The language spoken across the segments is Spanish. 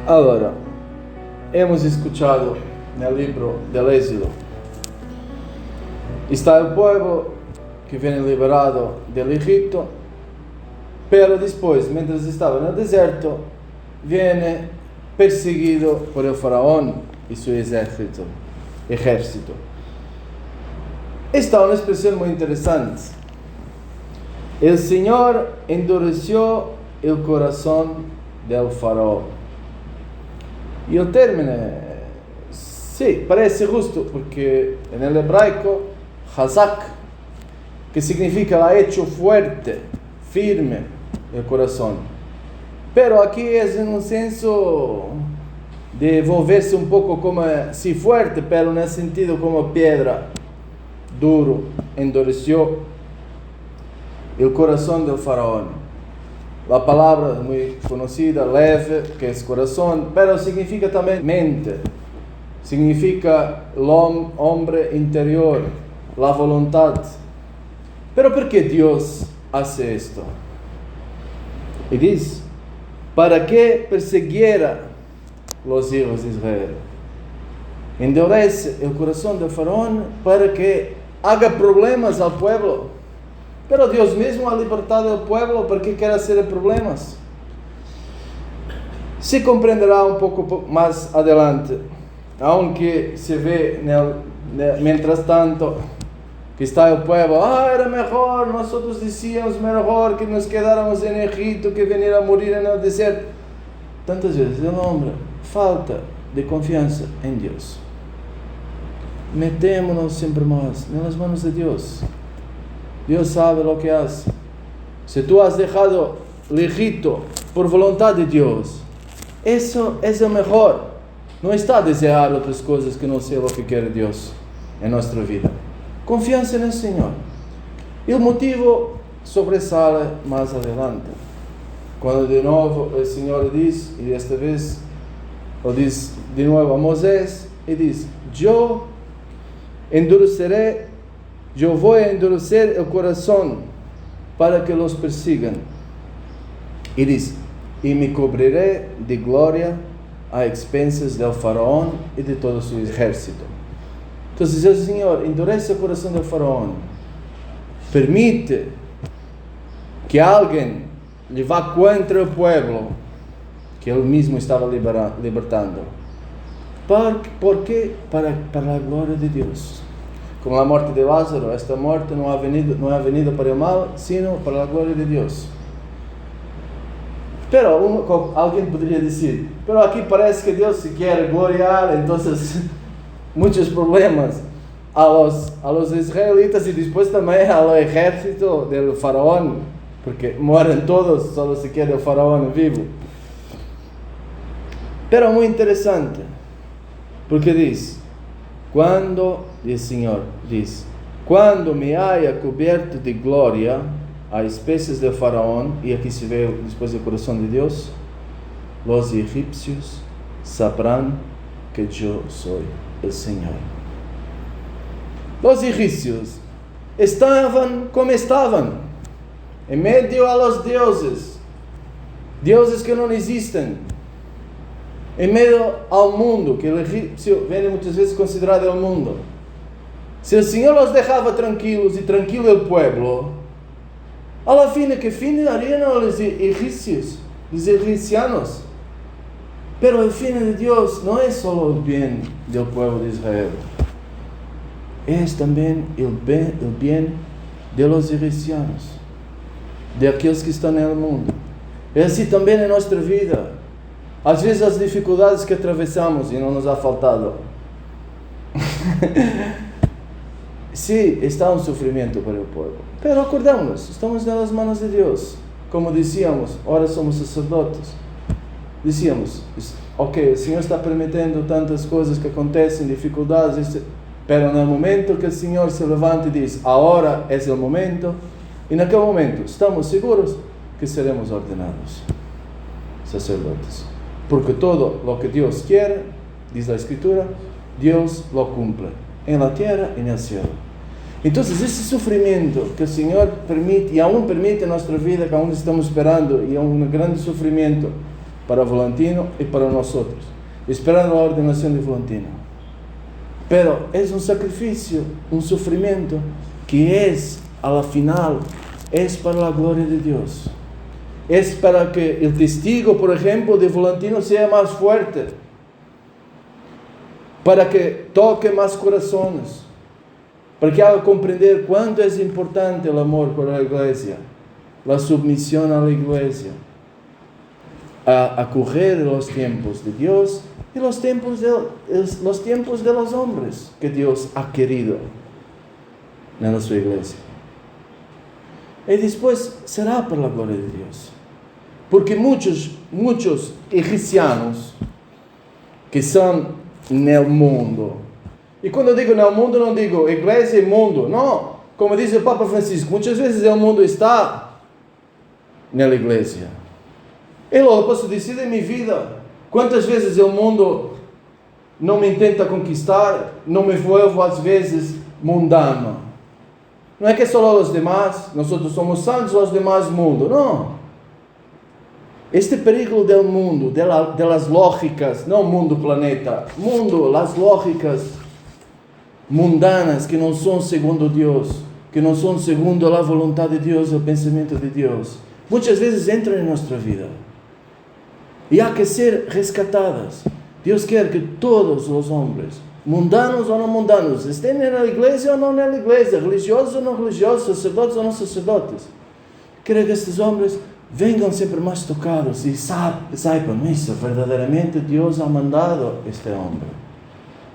Agora, hemos escuchado no livro del Éxodo, está o povo que vem liberado del Egito, pero depois, mientras estava no deserto, viene perseguido por el faraón e seu exército. Está uma expressão muito interessante. El Señor endureció el corazón del faraón. E o término, sí, parece justo, porque en el hebraico, hazak, que significa ha hecho fuerte, firme el corazón. Pero aquí es en un senso de volverse un poco como, sí, fuerte, pero en el sentido como piedra, duro, endureció el corazón del faraón. La palabra muy conocida, leve, que es corazón, pero significa también mente, significa el hombre interior, la voluntad. Pero ¿por qué Dios hace esto? Y dice, para que persiguiera los hijos de Israel. Endurece el corazón del faraón para que haga problemas al pueblo. Pero Dios mismo ha libertado al pueblo, ¿por qué quiere hacer problemas? Se comprenderá un poco más adelante, aunque se ve mientras tanto que está el pueblo, era mejor, nosotros decíamos mejor que nos quedáramos en Egipto que venir a morir en el desierto. Tantas veces el hombre falta de confianza en Dios. Metémonos siempre más en las manos de Dios. Dios sabe lo que hace. Si tú has dejado el Egipto por voluntad de Dios, eso es lo mejor. No está a desear otras cosas que no sea lo que quiere Dios en nuestra vida. Confianza en el Señor. Y el motivo sobresale más adelante. Cuando de nuevo el Señor dice, y esta vez lo dice de nuevo a Moisés, y dice, yo voy a endurecer el corazón para que los persigan. Y dice, y me cubriré de gloria a expensas del faraón y de todo su ejército. Entonces el Señor endurece el corazón del faraón, permite que alguien le va contra el pueblo que él mismo estaba libertando. ¿Por qué? Para la gloria de Dios. Como la muerte de Lázaro, esta muerte no ha venido para el mal, sino para la gloria de Dios. Pero alguien podría decir, pero aquí parece que Dios se quiere gloriar, entonces muchos problemas a los israelitas y después también al ejército del faraón, porque mueren todos, solo se queda el faraón vivo. Pero muy interesante, porque dice, el Señor dice, cuando me haya cubierto de gloria a especies del faraón, y aquí se ve después el corazón de Dios, los egipcios sabrán que yo soy el Señor. Los egipcios estaban como estaban, en medio a los dioses que no existen, en medio al mundo, que el egipcio viene muchas veces considerado el mundo. Si el Señor los dejaba tranquilos y tranquilo el pueblo, a la fin, ¿qué fin harían los egipcios, los egipcianos? Pero el fin de Dios no es solo el bien del pueblo de Israel, es también el bien de los egipcianos, de aquellos que están en el mundo. Es así también en nuestra vida. Às vezes as dificuldades que atravessamos e não nos ha faltado. Sí, está un sufrimiento para el pueblo. Pero acordémonos, estamos en las manos de Dios. Como decíamos, ahora somos sacerdotes. Decíamos, ok, el Señor está permitiendo tantas cosas que acontecen, dificultades, pero en el momento que el Señor se levanta y dice, ahora es el momento, y en aquel momento estamos seguros que seremos ordenados sacerdotes. Porque todo lo que Dios quiere, dice la Escritura, Dios lo cumple en la tierra y en el cielo. Entonces ese sufrimiento que el Señor permite, y aún permite en nuestra vida, que aún estamos esperando, y un gran sufrimiento, para Volantino y para nosotros, esperando la ordenación de Volantino. Pero es un sacrificio, un sufrimiento que es, a la final, es para la gloria de Dios. Es para que el testigo, por ejemplo, de Volantino sea más fuerte, para que toque más corazones, para que haga comprender cuánto es importante el amor por la iglesia, la sumisión a la iglesia, a acoger los tiempos de Dios y los tiempos de los hombres que Dios ha querido en su iglesia. Y después será por la gloria de Dios. Porque muchos egipcianos que son en el mundo, y cuando digo en el mundo no digo iglesia y mundo, no, como dice el Papa Francisco, muchas veces el mundo está en la iglesia. Y lo posso decir en mi vida, cuántas veces el mundo no me intenta conquistar, no me vuelvo às vezes mundano. No es que solo los demás, nosotros somos santos, los demás mundo, no. Este peligro del mundo, de las lógicas, no mundo planeta, mundo, las lógicas mundanas que no son segundo Dios, que no son segundo la voluntad de Dios, el pensamiento de Dios, muchas veces entran en nuestra vida y hay que ser rescatadas. Dios quiere que todos los hombres, mundanos o no mundanos, estén en la iglesia o no en la iglesia, religiosos o no religiosos, sacerdotes o no sacerdotes, quiere que estos hombres vengan siempre más tocados y sepan eso, verdaderamente Dios ha mandado a este hombre.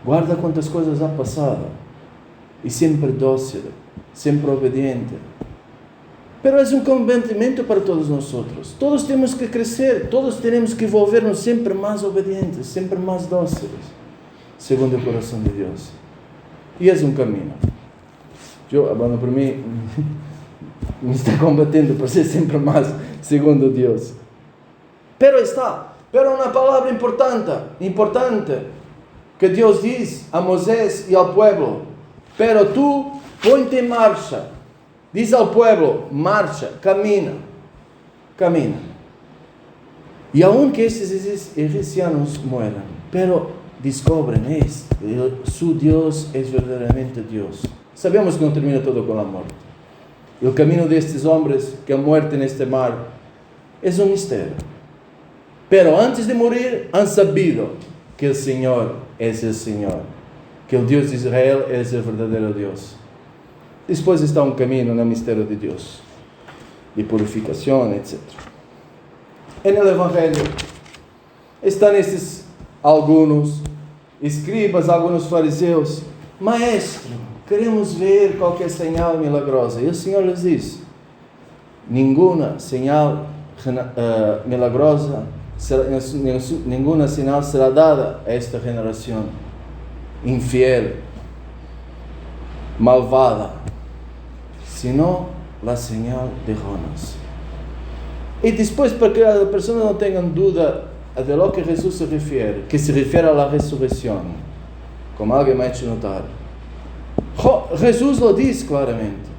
Guarda cuántas cosas ha pasado y siempre dócil, siempre obediente. Pero es un convencimiento para todos nosotros. Todos tenemos que crecer, todos tenemos que volvernos siempre más obedientes, siempre más dóciles, segundo el corazón de Dios. Y es un camino. Bueno, por mí, me está combatiendo por ser siempre más segundo Dios. Pero una palabra importante, que Dios dice a Moisés y al pueblo: pero tú ponte en marcha. Dice al pueblo: marcha, camina. Y aunque estos egipcianos mueran, pero descubren su Dios es verdaderamente Dios. Sabemos que no termina todo con la muerte. El camino de estos hombres que han muerto en este mar es un misterio. Pero antes de morir han sabido que el Señor es el Señor, que el Dios de Israel es el verdadero Dios. Después está un camino en el misterio de Dios, de purificación, etc. En el Evangelio están estos algunos escribas, algunos fariseos: maestro, queremos ver qualquer señal milagrosa. Y el Señor les dice: ninguna señal milagrosa, ninguna señal será dada a esta generación infiel, malvada, sino la señal de Jonás. Y después, para que las personas no tengan duda de lo que Jesús se refiere, que se refiere a la resurrección, como alguien me ha hecho notar, Jesús lo dice claramente: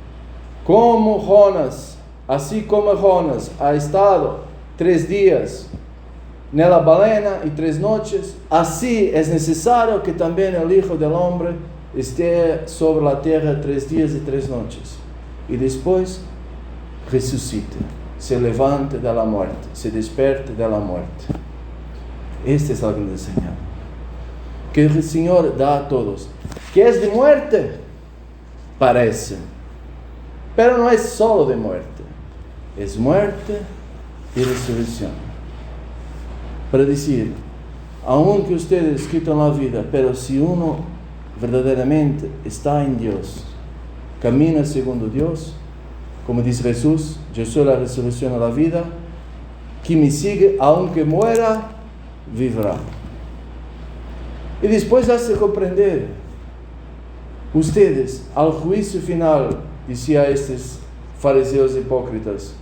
como Jonás, así como Jonás ha estado 3 días en la balena y 3 noches, así es necesario que también el Hijo del Hombre esté sobre la tierra 3 días y 3 noches. Y después resucite, se levante de la muerte, se despierte de la muerte. Esta es la grande señal que el Señor da a todos. ¿Que es de muerte? Parece, pero no es solo de muerte, es muerte y resurrección. Para decir, aunque ustedes quitan la vida, pero si uno verdaderamente está en Dios, camina segundo Dios, como dice Jesús: yo soy la resurrección y la vida, quien me sigue, aunque muera, vivirá. Y después hace comprender: ustedes, al juicio final, decía a estos fariseos hipócritas,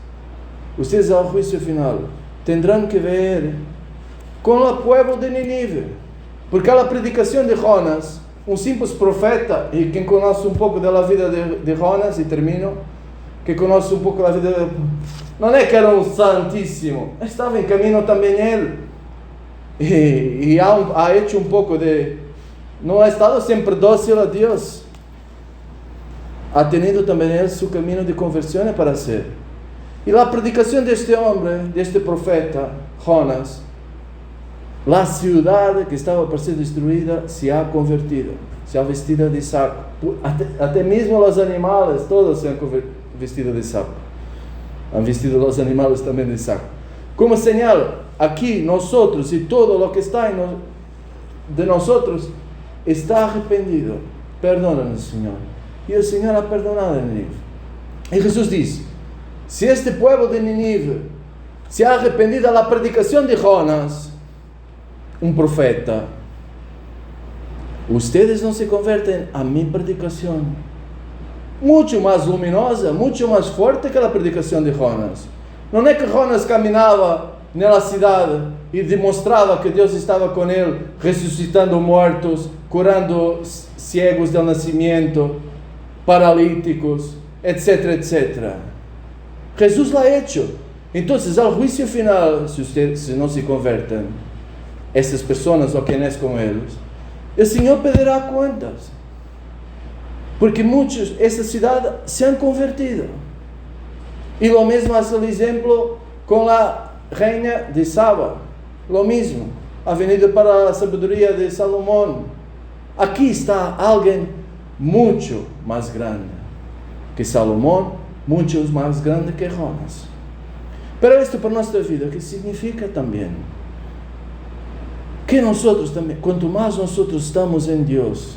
ustedes al juicio final tendrán que ver con el pueblo de Nínive, porque a la predicación de Jonás, un simple profeta, y quien conoce un poco de la vida de Jonás, y termino, que conoce un poco la vida não é que era um santíssimo, estava em caminho também ele. E ha hecho um pouco de... não ha estado sempre dócil a Deus. Ha tenido também ele su caminho de conversión para hacer. E a predicação deste homem, deste profeta, Jonas, a cidade que estava para ser destruída se ha convertido, se ha vestido de saco. Até mesmo os animais, todos se han vestido de saco. Han vestido os animais também de saco. Como señal, aqui, nós e todo o que está de nós está arrependido. Perdona-nos, Senhor. E o Senhor ha perdonado a Nínive. E Jesus diz: se este povo de Nínive se ha arrependido da predicação de Jonas, um profeta, ustedes não se convertem a minha predicação, muito mais luminosa, muito mais forte que a predicação de Jonas. Não é que Jonas caminhava na cidade e demonstrava que Deus estava com ele, ressuscitando mortos, curando cegos del nascimento, paralíticos, etc, etc. Jesus lo ha hecho. Então, ao juízo final, se não se convertem, essas pessoas ou quem é com eles, o Senhor pedirá contas. Porque muitos, essa cidade, se han convertido. E lo mesmo hace o exemplo com a reina de Saba. Lo mesmo. Ha venido para a sabedoria de Salomão. Aqui está alguém muito mais grande que Salomão, muito mais grande que Jonas. Pero isto para a nossa vida, que significa também que nós também, quanto mais nós estamos em Deus,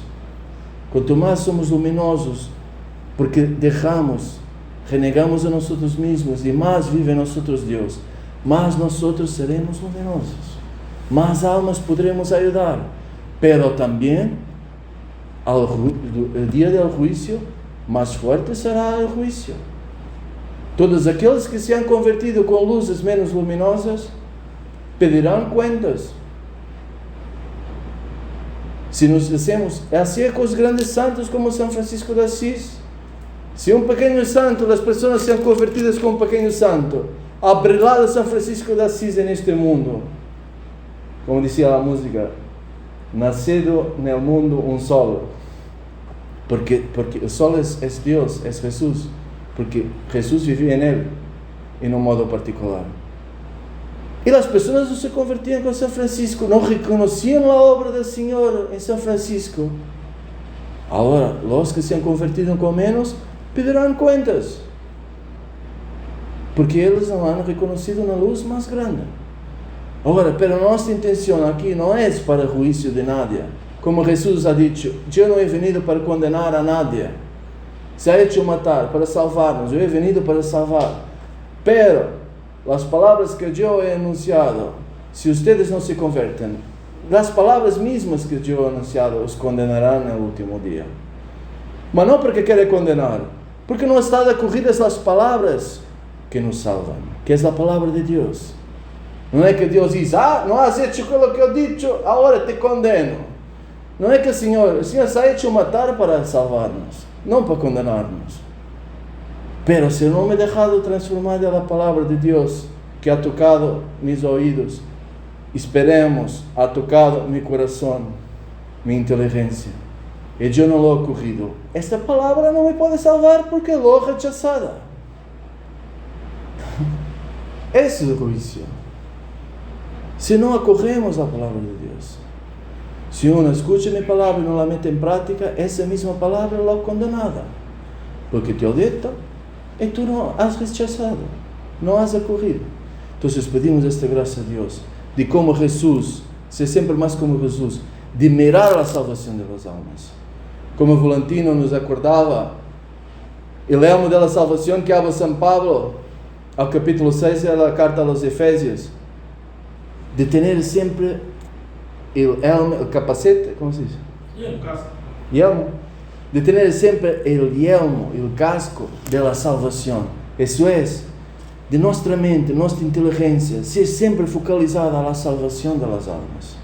quanto mais somos luminosos, porque renegamos a nós mesmos e mais vive em nós Deus, mais nós seremos luminosos, mais almas poderemos ajudar, pero também o dia do juízo, mais forte será o juízo. Todos aqueles que se han convertido com luzes menos luminosas pedirão contas. Se nos dissemos, é assim com os grandes santos como São Francisco de Assis. Se um pequeno santo, as pessoas são convertidas com um pequeno santo, a brilhar de São Francisco de Assis neste mundo, como dizia a música, nascido no mundo um sol, porque o sol é Deus, é Jesus, porque Jesus vivia nele, em um modo particular. E as pessoas não se convertiam com São Francisco, não reconheciam a obra do Senhor em São Francisco. Agora, os que se han convertido com menos, pedirão contas, porque eles não han reconhecido uma luz mais grande. Agora, pero nossa intenção aqui não é para o juízo de nadie. Como Jesus ha dicho, eu não he venido para condenar a nadie. Se ha hecho matar para salvar-nos, eu he venido para salvar. Pero as palavras que eu he anunciado, se ustedes não se convertem, as palavras mesmas que eu he anunciado os condenarão no último dia. Mas não porque querem condenar, porque não estão acorridas as palavras que nos salvam, que é a palavra de Deus. Não é que Deus diz, não has hecho aquilo que eu disse, agora te condeno. Não é que o Senhor se ha hecho matar para salvar-nos, não para condenar-nos. Pero se não me he dejado transformar da palavra de Deus, que ha tocado mis ouvidos, esperemos, ha tocado mi coração, minha inteligência, e eu não lo he ocorrido, esta palavra não me pode salvar porque lo he rechazada. Esse é o juízo. Se não acorremos à palavra de Deus, se uno escucha minha palavra e não la mete em prática, essa mesma palavra lo condenada, porque te ho dito e tu não has rechazado, não has acorrido. Então pedimos esta graça a Deus, de como Jesus, ser sempre mais como Jesus, de mirar a salvação das almas. Como Volantino nos acordava, el elmo da salvação que habla São Pablo, ao capítulo 6 da carta aos Efésios, de ter sempre el capacete, como se diz? Yelmo. De ter sempre el yelmo, el casco de la salvação. Isso é, de nossa mente, nossa inteligência, ser sempre focalizada na salvação das almas.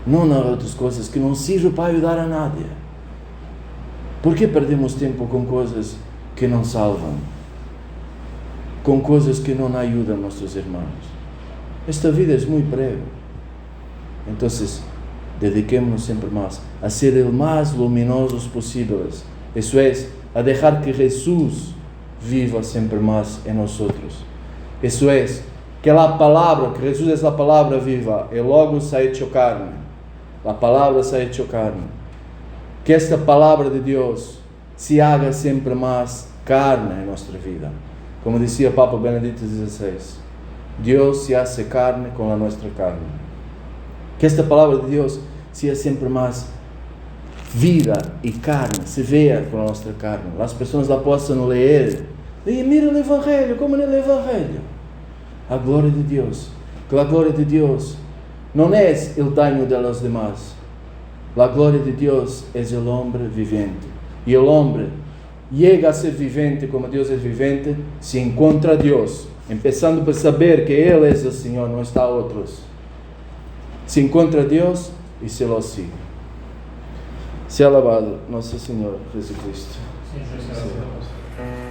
Não nas outras coisas que não sirvam para ajudar a nadie. Por que perdemos tempo com coisas que não salvam? com coisas que não ajudam nossos irmãos. Esta vida é muito breve. Então, dediquemos-nos sempre mais a ser o mais luminosos possíveis. Isso é, a deixar que Jesus viva sempre mais em nós. Isso é, que a palavra, que Jesus é a palavra viva, e logo sai de carne. A palavra sai de carne. Que esta palavra de Deus se haga sempre mais carne em nossa vida. Como dizia Papa Benedito XVI, Deus se hace carne com a nossa carne. Que esta palavra de Deus seja sempre mais vida e carne, se veja com a nossa carne. As pessoas la possam ler. E mira o Evangelho, como no Evangelho. A glória de Deus. Que a glória de Deus não é o daño de los demás. A glória de Deus é o homem vivente. E o homem chega a ser vivente como Deus é vivente, se encontra a Deus, começando por saber que Ele é o Senhor, não está outros. Se encontra a Deus e se lo sigue. Se alabado nosso Senhor Jesus Cristo. Sim.